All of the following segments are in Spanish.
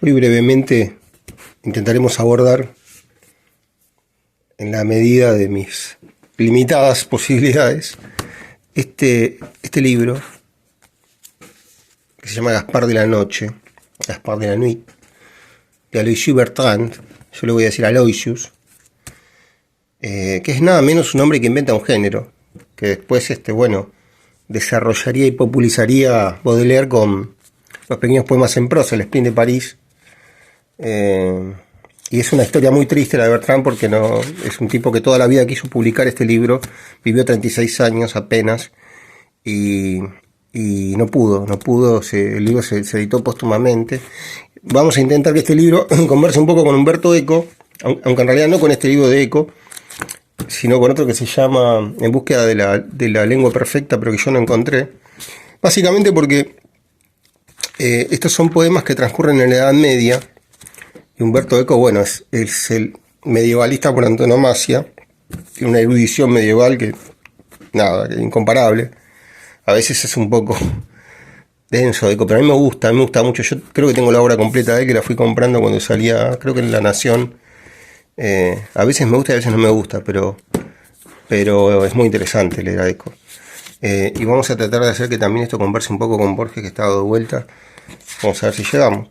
Hoy brevemente intentaremos abordar, en la medida de mis limitadas posibilidades, este libro que se llama Gaspar de la Noche, Gaspar de la Nuit, de Aloysius Bertrand. Yo le voy a decir Aloysius, que es nada menos un hombre que inventa un género, que después, desarrollaría y popularizaría Baudelaire con los pequeños poemas en prosa, el Spleen de París. Y es una historia muy triste la de Bertrand, porque no es un tipo que toda la vida quiso publicar este libro, vivió 36 años apenas y no pudo, el libro se editó póstumamente. Vamos a intentar que este libro converse un poco con Umberto Eco, aunque en realidad no con este libro de Eco, sino con otro que se llama En búsqueda de la lengua perfecta, pero que yo no encontré. Básicamente porque estos son poemas que transcurren en la Edad Media, y Umberto Eco, es el medievalista por antonomasia, tiene una erudición medieval que es incomparable. A veces es un poco denso Eco, pero a mí me gusta mucho. Yo creo que tengo la obra completa de él, que la fui comprando cuando salía, creo que en La Nación. A veces me gusta y a veces no me gusta, pero es muy interesante leer a Eco. Y vamos a tratar de hacer que también esto converse un poco con Borges, que está dado vuelta. Vamos a ver si llegamos.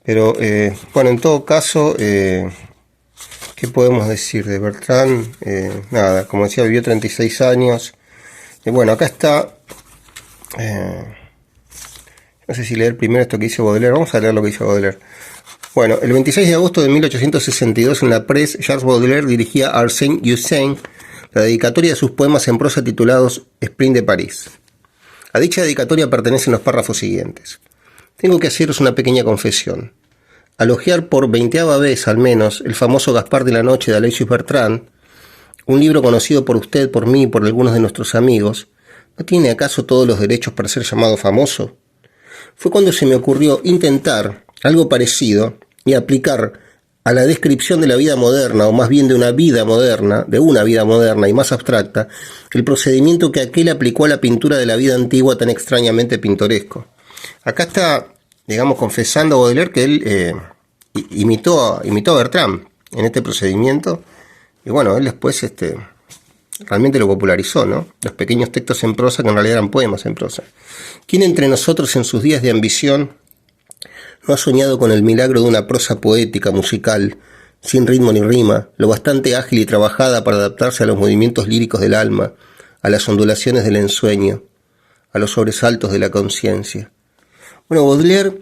Pero en todo caso, ¿qué podemos decir de Bertrand? Como decía, vivió 36 años. Acá está. No sé si leer primero esto que dice Baudelaire. Vamos a leer lo que dice Baudelaire. El 26 de agosto de 1862 en la Presse, Charles Baudelaire dirigía a Arsène Lupin la dedicatoria de sus poemas en prosa titulados Spleen de París. A dicha dedicatoria pertenecen los párrafos siguientes. Tengo que haceros una pequeña confesión. Al hojear por 20ª vez al menos el famoso Gaspar de la Noche de Aloysius Bertrand, un libro conocido por usted, por mí y por algunos de nuestros amigos, ¿no tiene acaso todos los derechos para ser llamado famoso? Fue cuando se me ocurrió intentar algo parecido y aplicar a la descripción de la vida moderna, o más bien de una vida moderna y más abstracta, el procedimiento que aquel aplicó a la pintura de la vida antigua tan extrañamente pintoresco. Acá está, confesando Baudelaire que él imitó a Bertrand en este procedimiento, y él después realmente lo popularizó, ¿no? Los pequeños textos en prosa, que en realidad eran poemas en prosa. ¿Quién entre nosotros en sus días de ambición no ha soñado con el milagro de una prosa poética, musical, sin ritmo ni rima, lo bastante ágil y trabajada para adaptarse a los movimientos líricos del alma, a las ondulaciones del ensueño, a los sobresaltos de la conciencia? Baudelaire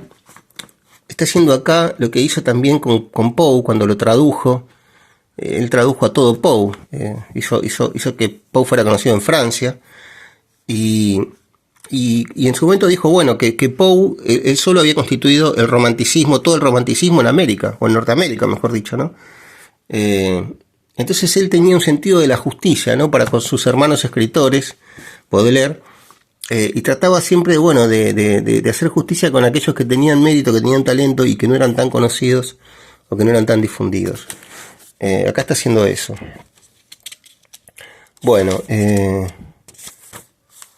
está haciendo acá lo que hizo también con Poe cuando lo tradujo. Él tradujo a todo Poe, hizo que Poe fuera conocido en Francia, y en su momento dijo, que Poe, él solo había constituido el romanticismo, todo el romanticismo en América, o en Norteamérica, mejor dicho, ¿no? Entonces él tenía un sentido de la justicia, ¿no? Para con sus hermanos escritores, Baudelaire, y trataba siempre, de hacer justicia con aquellos que tenían mérito, que tenían talento y que no eran tan conocidos o que no eran tan difundidos. Acá está haciendo eso.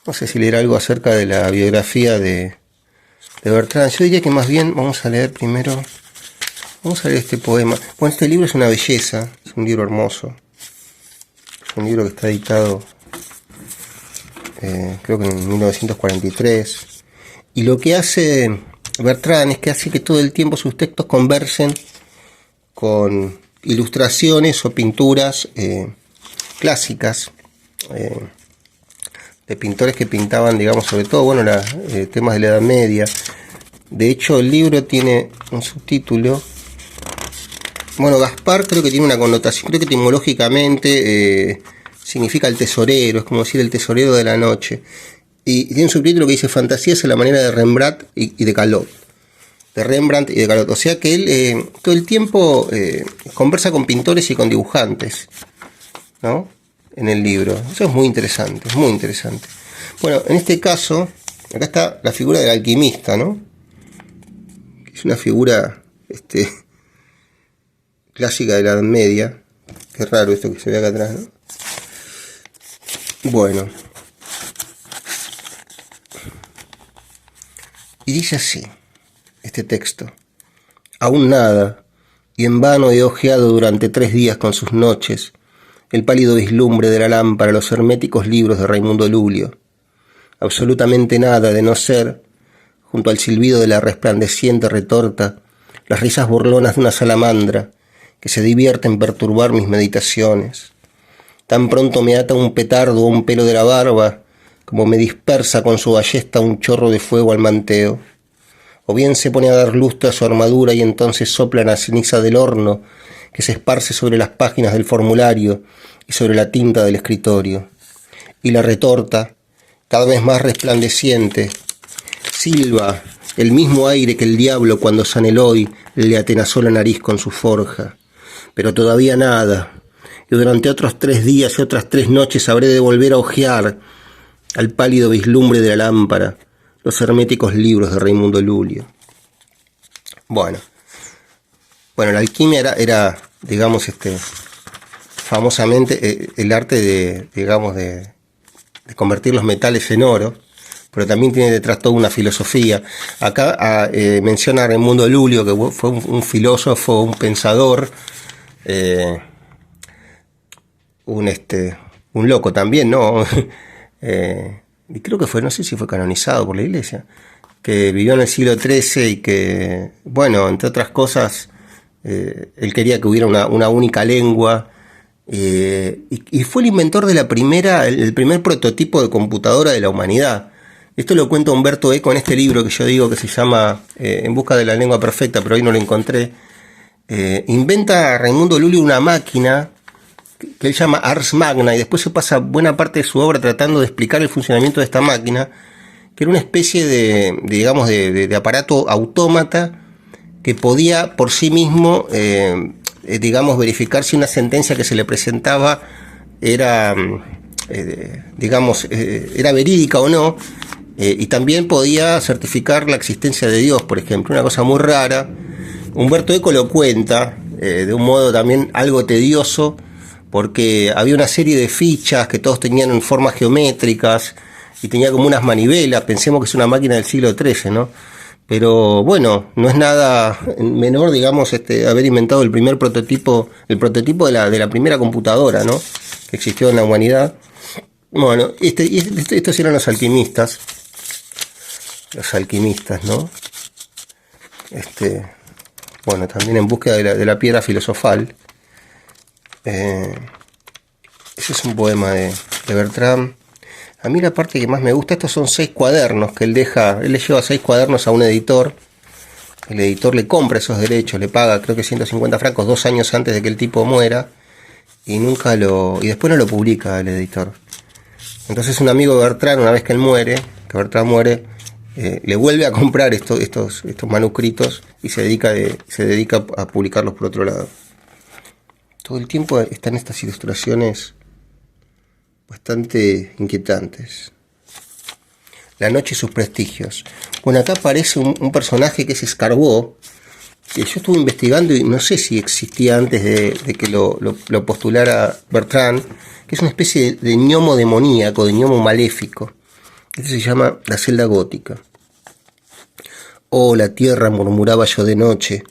No sé si leer algo acerca de la biografía de Bertrand. Yo diría que más bien vamos a leer este poema. Este libro es una belleza, es un libro hermoso. Es un libro que está editado, creo que en 1943. Y lo que hace Bertrand es que hace que todo el tiempo sus textos conversen con ilustraciones o pinturas clásicas, de pintores que pintaban, sobre todo, temas de la Edad Media. De hecho, el libro tiene un subtítulo. Gaspar creo que tiene una connotación, creo que etimológicamente significa el tesorero, es como decir el tesorero de la noche. Y tiene un subtítulo que dice Fantasías a la manera de Rembrandt y de Calot. O sea que él todo el tiempo conversa con pintores y con dibujantes, ¿no? En el libro. Eso es muy interesante, es muy interesante. En este caso, acá está la figura del alquimista, ¿no? Que es una figura clásica de la Edad Media. Qué raro esto que se ve acá atrás, ¿no? Y dice así, este texto. Aún nada, y en vano he ojeado durante 3 días con sus noches el pálido vislumbre de la lámpara, los herméticos libros de Raimundo Lulio. Absolutamente nada, de no ser, junto al silbido de la resplandeciente retorta, las risas burlonas de una salamandra que se divierte en perturbar mis meditaciones. Tan pronto me ata un petardo o un pelo de la barba, como me dispersa con su ballesta un chorro de fuego al manteo. O bien se pone a dar lustre a su armadura y entonces sopla la ceniza del horno que se esparce sobre las páginas del formulario y sobre la tinta del escritorio. Y la retorta, cada vez más resplandeciente, silba el mismo aire que el diablo cuando San Eloy le atenazó la nariz con su forja. Pero todavía nada, y durante otros 3 días y otras 3 noches habré de volver a ojear al pálido vislumbre de la lámpara los herméticos libros de Raimundo Lulio. Bueno, la alquimia era digamos, famosamente el arte de convertir los metales en oro, pero también tiene detrás toda una filosofía. Acá menciona a Raimundo Lulio, que fue un filósofo, un pensador, un loco también, ¿no? Y creo que no sé si fue canonizado por la Iglesia, que vivió en el siglo XIII y que, bueno, entre otras cosas, él quería que hubiera una única lengua, y fue el inventor de el primer prototipo de computadora de la humanidad. Esto lo cuenta Umberto Eco en este libro que yo digo que se llama En busca de la lengua perfecta, pero hoy no lo encontré. Inventa Raimundo Lulio una máquina que él llama Ars Magna, y después se pasa buena parte de su obra tratando de explicar el funcionamiento de esta máquina, que era una especie de aparato autómata que podía por sí mismo, verificar si una sentencia que se le presentaba era verídica o no, y también podía certificar la existencia de Dios, por ejemplo, una cosa muy rara. Humberto Eco lo cuenta de un modo también algo tedioso, porque había una serie de fichas que todos tenían formas geométricas y tenía como unas manivelas. Pensemos que es una máquina del siglo XIII, ¿no? Pero bueno, no es nada menor, digamos, haber inventado el prototipo de la primera computadora, ¿no?, que existió en la humanidad. Bueno, estos eran los alquimistas, ¿no? Bueno, también en búsqueda de la piedra filosofal. Ese es un poema de Bertrand. A mí la parte que más me gusta, estos son 6 cuadernos que él deja. Él le lleva 6 cuadernos a un editor. El editor le compra esos derechos, le paga creo que 150 francos 2 años antes de que el tipo muera, y después no lo publica el editor. Entonces un amigo de Bertrand, una vez que Bertrand muere, le vuelve a comprar estos manuscritos y se dedica a publicarlos por otro lado. Todo el tiempo están estas ilustraciones bastante inquietantes. La noche y sus prestigios. Bueno, acá aparece un personaje que es Escarbó, que yo estuve investigando y no sé si existía antes de que lo postulara Bertrand, que es una especie de gnomo demoníaco, de gnomo maléfico. Este se llama La celda gótica. Oh, la tierra, murmuraba yo de noche,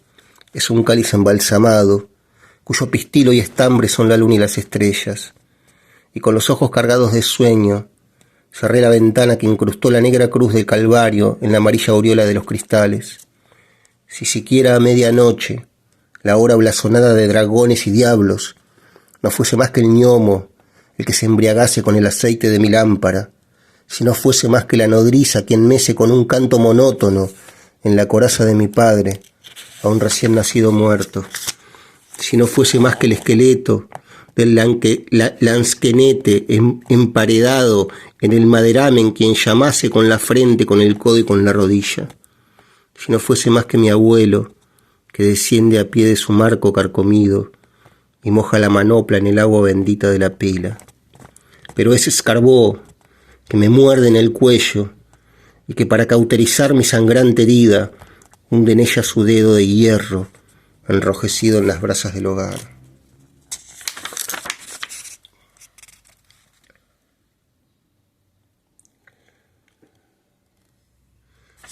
es un cáliz embalsamado, cuyo pistilo y estambre son la luna y las estrellas. Y con los ojos cargados de sueño, cerré la ventana que incrustó la negra cruz del Calvario en la amarilla aureola de los cristales. Si siquiera a medianoche, la hora blasonada de dragones y diablos, no fuese más que el gnomo, el que se embriagase con el aceite de mi lámpara, si no fuese más que la nodriza quien mece con un canto monótono en la coraza de mi padre, aún recién nacido muerto, si no fuese más que el esqueleto del lansquenete emparedado en el maderamen quien llamase con la frente, con el codo y con la rodilla, si no fuese más que mi abuelo, que desciende a pie de su marco carcomido y moja la manopla en el agua bendita de la pila. Pero ese Escarbó que me muerde en el cuello y que para cauterizar mi sangrante herida hunde en ella su dedo de hierro enrojecido en las brasas del hogar.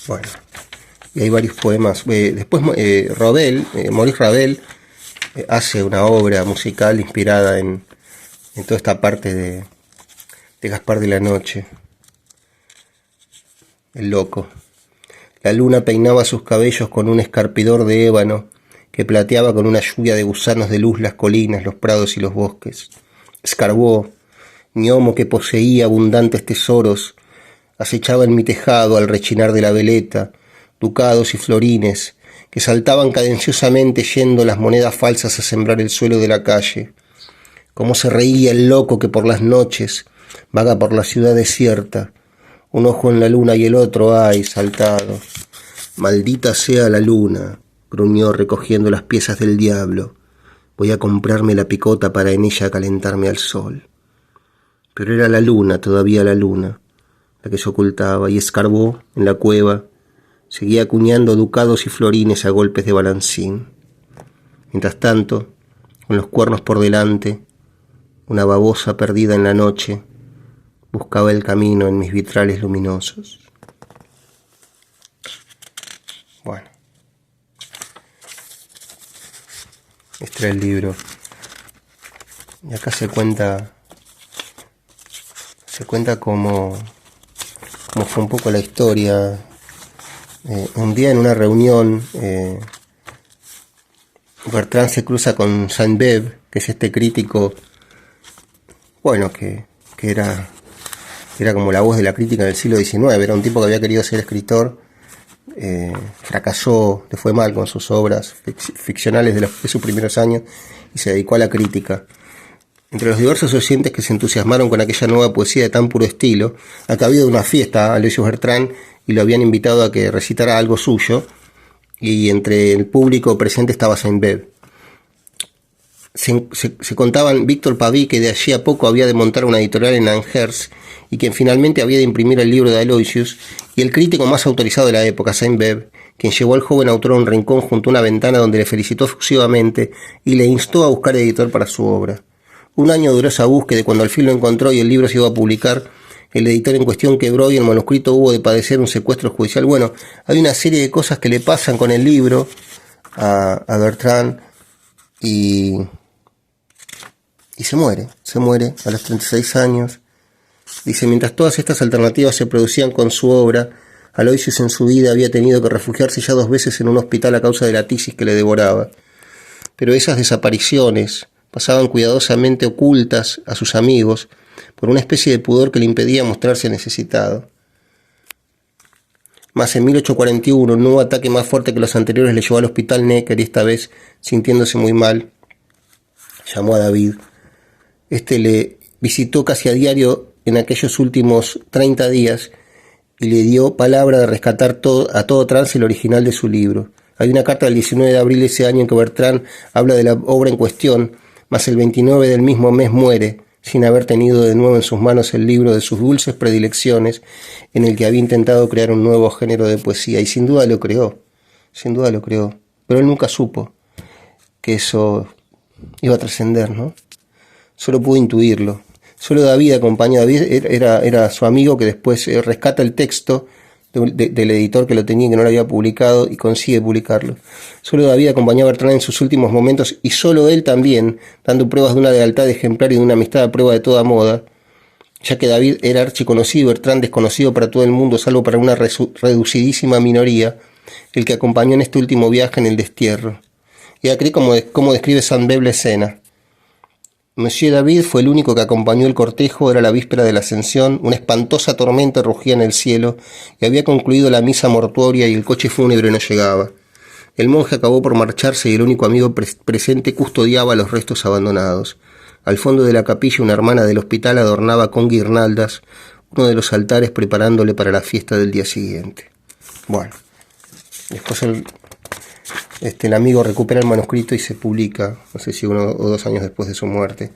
Bueno, y hay varios poemas. Después Maurice Ravel, hace una obra musical inspirada en toda esta parte de Gaspar de la Noche, el loco. La luna peinaba sus cabellos con un escarpidor de ébano que plateaba con una lluvia de gusanos de luz las colinas, los prados y los bosques. Escarbó, gnomo que poseía abundantes tesoros, acechaba en mi tejado al rechinar de la veleta, ducados y florines, que saltaban cadenciosamente yendo las monedas falsas a sembrar el suelo de la calle. Cómo se reía el loco que por las noches vaga por la ciudad desierta, un ojo en la luna y el otro, ay, saltado. Maldita sea la luna, gruñó recogiendo las piezas del diablo. Voy a comprarme la picota para en ella calentarme al sol. Pero era la luna, todavía la luna, la que se ocultaba, y escarbó en la cueva, seguía acuñando ducados y florines a golpes de balancín. Mientras tanto, con los cuernos por delante, una babosa perdida en la noche buscaba el camino en mis vitrales luminosos. Bueno, este era el libro. Y acá se cuenta cómo fue un poco la historia. Un día en una reunión, Bertrand se cruza con Sainte-Beuve, que es este crítico, bueno, que era como la voz de la crítica del siglo XIX. Era un tipo que había querido ser escritor, fracasó, le fue mal con sus obras ficcionales de sus primeros años y se dedicó a la crítica. Entre los diversos oyentes que se entusiasmaron con aquella nueva poesía de tan puro estilo, acá había una fiesta a Aloysius Bertrand y lo habían invitado a que recitara algo suyo, y entre el público presente estaba Sainte-Beuve. Se contaban Víctor Pavy, que de allí a poco había de montar una editorial en Angers y quien finalmente había de imprimir el libro de Aloysius, y el crítico más autorizado de la época, Sainte-Beuve, quien llevó al joven autor a un rincón junto a una ventana donde le felicitó efusivamente y le instó a buscar editor para su obra. Un año duró esa búsqueda y cuando al fin lo encontró y el libro se iba a publicar, el editor en cuestión quebró y el manuscrito hubo de padecer un secuestro judicial. Bueno, hay una serie de cosas que le pasan con el libro a Bertrand y se muere a los 36 años. Dice, mientras todas estas alternativas se producían con su obra, Aloysius en su vida había tenido que refugiarse ya 2 veces en un hospital a causa de la tisis que le devoraba. Pero esas desapariciones pasaban cuidadosamente ocultas a sus amigos por una especie de pudor que le impedía mostrarse necesitado. Mas en 1841, un nuevo ataque más fuerte que los anteriores le llevó al hospital Necker y esta vez, sintiéndose muy mal, llamó a David. Este le visitó casi a diario en aquellos últimos 30 días y le dio palabra de rescatar a todo trance el original de su libro. Hay una carta del 19 de abril de ese año en que Bertrand habla de la obra en cuestión, mas el 29 del mismo mes muere, sin haber tenido de nuevo en sus manos el libro de sus dulces predilecciones, en el que había intentado crear un nuevo género de poesía, y sin duda lo creó, pero él nunca supo que eso iba a trascender, ¿no? Solo pudo intuirlo. Solo David acompañó. David era su amigo que después rescata el texto del editor que lo tenía y que no lo había publicado y consigue publicarlo. Solo David acompañó a Bertrand en sus últimos momentos y solo él también, dando pruebas de una lealtad ejemplar y de una amistad a prueba de toda moda, ya que David era archiconocido y Bertrand desconocido para todo el mundo, salvo para una reducidísima minoría, el que acompañó en este último viaje en el destierro. Y aquí como describe Sainte-Beuve la escena. Monsieur David fue el único que acompañó el cortejo, era la víspera de la Ascensión, una espantosa tormenta rugía en el cielo, y había concluido la misa mortuoria y el coche fúnebre no llegaba. El monje acabó por marcharse y el único amigo presente custodiaba los restos abandonados. Al fondo de la capilla una hermana del hospital adornaba con guirnaldas uno de los altares preparándole para la fiesta del día siguiente. Bueno, después el amigo recupera el manuscrito y se publica, no sé si 1 o 2 años después de su muerte.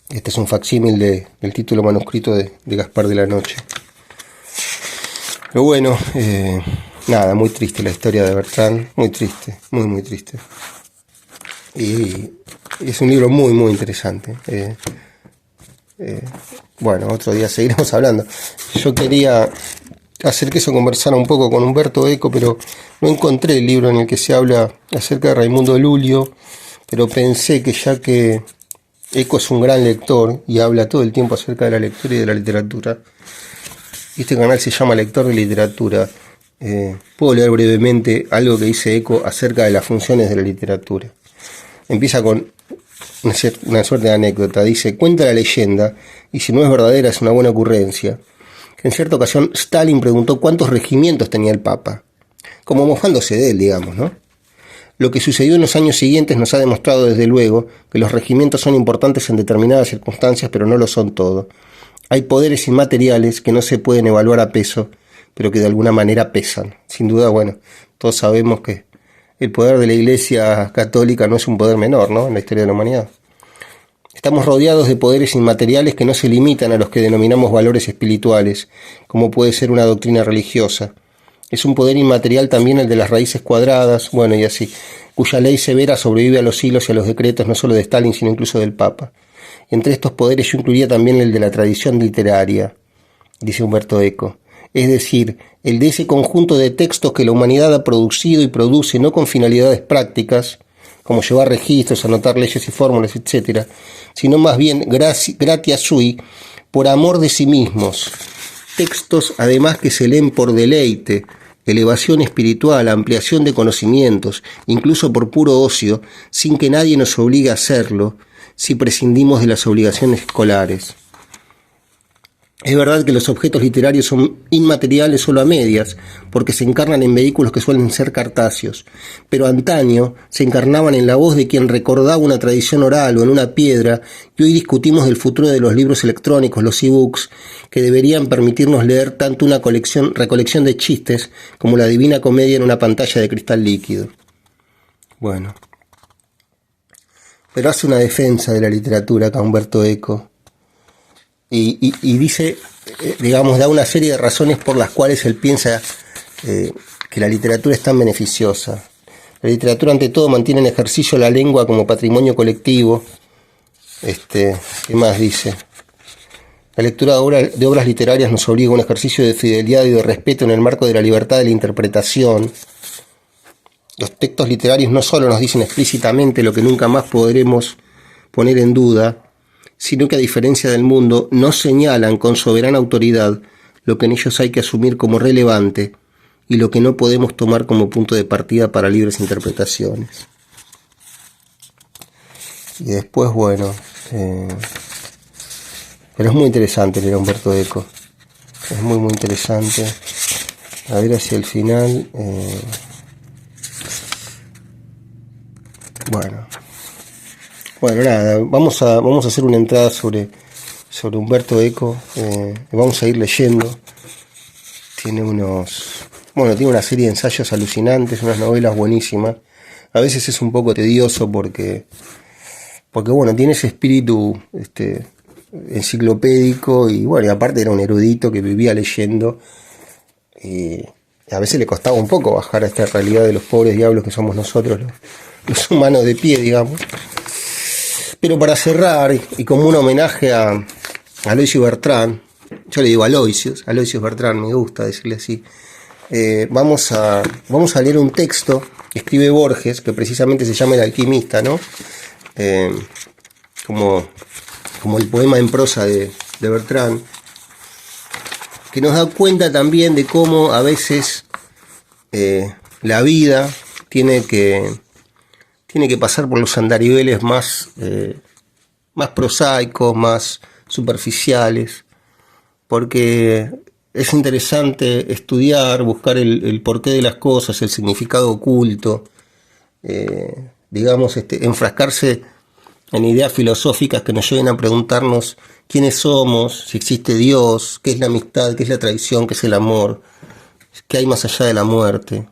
Este es un facsímil del título manuscrito de Gaspar de la Noche. Pero bueno, nada, muy triste la historia de Bertrand, muy triste, muy triste. Y es un libro muy interesante. Bueno, otro día seguiremos hablando. Yo quería hacer que eso conversara un poco con Humberto Eco, pero no encontré el libro en el que se habla acerca de Raimundo Lulio, pero pensé que ya que Eco es un gran lector y habla todo el tiempo acerca de la lectura y de la literatura, y este canal se llama Lector de Literatura, puedo leer brevemente algo que dice Eco acerca de las funciones de la literatura. Empieza con una suerte de anécdota. Dice: cuenta la leyenda, y si no es verdadera es una buena ocurrencia, que en cierta ocasión Stalin preguntó cuántos regimientos tenía el Papa, como mofándose de él, digamos, ¿no? Lo que sucedió en los años siguientes nos ha demostrado desde luego que los regimientos son importantes en determinadas circunstancias, pero no lo son todo. Hay poderes inmateriales que no se pueden evaluar a peso, pero que de alguna manera pesan. Sin duda, bueno, todos sabemos que el poder de la Iglesia Católica no es un poder menor, ¿no?, en la historia de la humanidad. Estamos rodeados de poderes inmateriales que no se limitan a los que denominamos valores espirituales, como puede ser una doctrina religiosa. Es un poder inmaterial también el de las raíces cuadradas, bueno, y así, cuya ley severa sobrevive a los siglos y a los decretos no solo de Stalin, sino incluso del Papa. Entre estos poderes yo incluiría también el de la tradición literaria, dice Humberto Eco. Es decir, el de ese conjunto de textos que la humanidad ha producido y produce no con finalidades prácticas, como llevar registros, anotar leyes y fórmulas, etc., sino más bien gratia sui, por amor de sí mismos. Textos además que se leen por deleite, elevación espiritual, ampliación de conocimientos, incluso por puro ocio, sin que nadie nos obligue a hacerlo, si prescindimos de las obligaciones escolares. Es verdad que los objetos literarios son inmateriales solo a medias, porque se encarnan en vehículos que suelen ser cartáceos, pero antaño se encarnaban en la voz de quien recordaba una tradición oral o en una piedra, y hoy discutimos del futuro de los libros electrónicos, los e-books, que deberían permitirnos leer tanto una recolección de chistes como la Divina Comedia en una pantalla de cristal líquido. Bueno, pero hace una defensa de la literatura acá Humberto Eco. Y dice, digamos, da una serie de razones por las cuales él piensa que la literatura es tan beneficiosa. La literatura, ante todo, mantiene en ejercicio la lengua como patrimonio colectivo. ¿Qué más dice? La lectura de obras literarias nos obliga a un ejercicio de fidelidad y de respeto en el marco de la libertad de la interpretación. Los textos literarios no solo nos dicen explícitamente lo que nunca más podremos poner en duda, sino que a diferencia del mundo, nos señalan con soberana autoridad lo que en ellos hay que asumir como relevante y lo que no podemos tomar como punto de partida para libres interpretaciones. Y después, bueno, pero es muy interesante leer a Humberto Eco, es muy muy interesante. A ver hacia el final, Bueno, nada, vamos a hacer una entrada sobre Humberto Eco, vamos a ir leyendo. Tiene una serie de ensayos alucinantes, unas novelas buenísimas. A veces es un poco tedioso porque bueno, tiene ese espíritu enciclopédico y bueno, y aparte era un erudito que vivía leyendo y a veces le costaba un poco bajar a esta realidad de los pobres diablos que somos nosotros, los humanos de pie, digamos. Pero para cerrar, y como un homenaje a Aloisio Bertrán, yo le digo Aloisio Bertrán, me gusta decirle así, vamos a leer un texto que escribe Borges, que precisamente se llama El alquimista, ¿no? Como el poema en prosa de Bertrán, que nos da cuenta también de cómo a veces la vida tiene que pasar por los andariveles más prosaicos, más superficiales, porque es interesante estudiar, buscar el porqué de las cosas, el significado oculto, enfrascarse en ideas filosóficas que nos lleven a preguntarnos quiénes somos, si existe Dios, qué es la amistad, qué es la traición, qué es el amor, qué hay más allá de la muerte,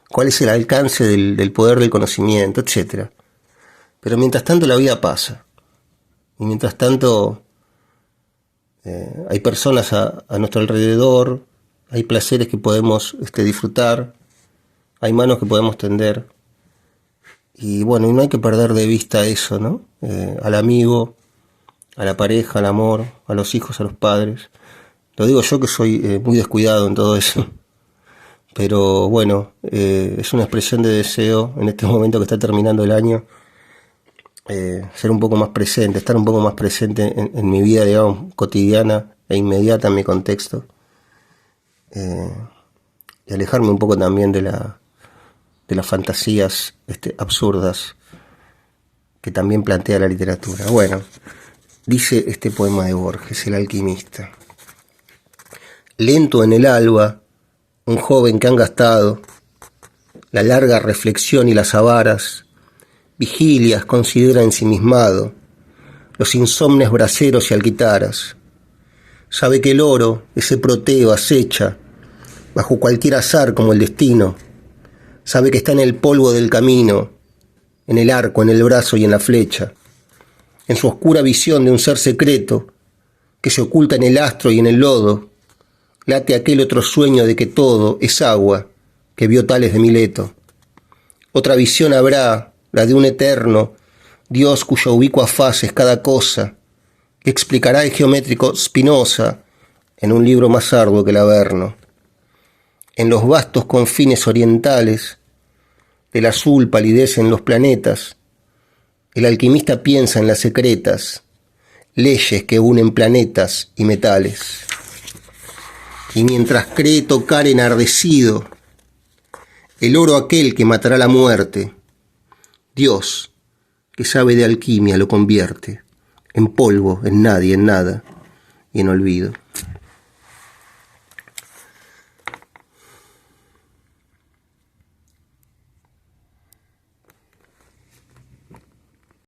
cuál es el alcance del poder del conocimiento, etc. Pero mientras tanto la vida pasa. Y mientras tanto hay personas a nuestro alrededor, hay placeres que podemos disfrutar, hay manos que podemos tender. Y bueno, y no hay que perder de vista eso, ¿no? Al amigo, a la pareja, al amor, a los hijos, a los padres. Lo digo yo que soy muy descuidado en todo eso. Pero bueno, es una expresión de deseo en este momento que está terminando el año, ser un poco más presente, estar un poco más presente en mi vida, digamos, cotidiana e inmediata en mi contexto. Y alejarme un poco también de las fantasías absurdas que también plantea la literatura. Bueno, dice este poema de Borges, El alquimista. Lento en el alba, un joven que han gastado la larga reflexión y las avaras, vigilias considera ensimismado los insomnes braseros y alquitaras. Sabe que el oro, ese proteo, acecha bajo cualquier azar como el destino. Sabe que está en el polvo del camino, en el arco, en el brazo y en la flecha, en su oscura visión de un ser secreto que se oculta en el astro y en el lodo. Late aquel otro sueño de que todo es agua que vio Tales de Mileto. Otra visión habrá, la de un eterno Dios cuya ubicua faz es cada cosa, que explicará el geométrico Spinoza en un libro más arduo que el Averno. En los vastos confines orientales del azul palidecen los planetas. El alquimista piensa en las secretas leyes que unen planetas y metales. Y mientras cree tocar enardecido el oro aquel que matará la muerte, Dios, que sabe de alquimia, lo convierte en polvo, en nadie, en nada y en olvido.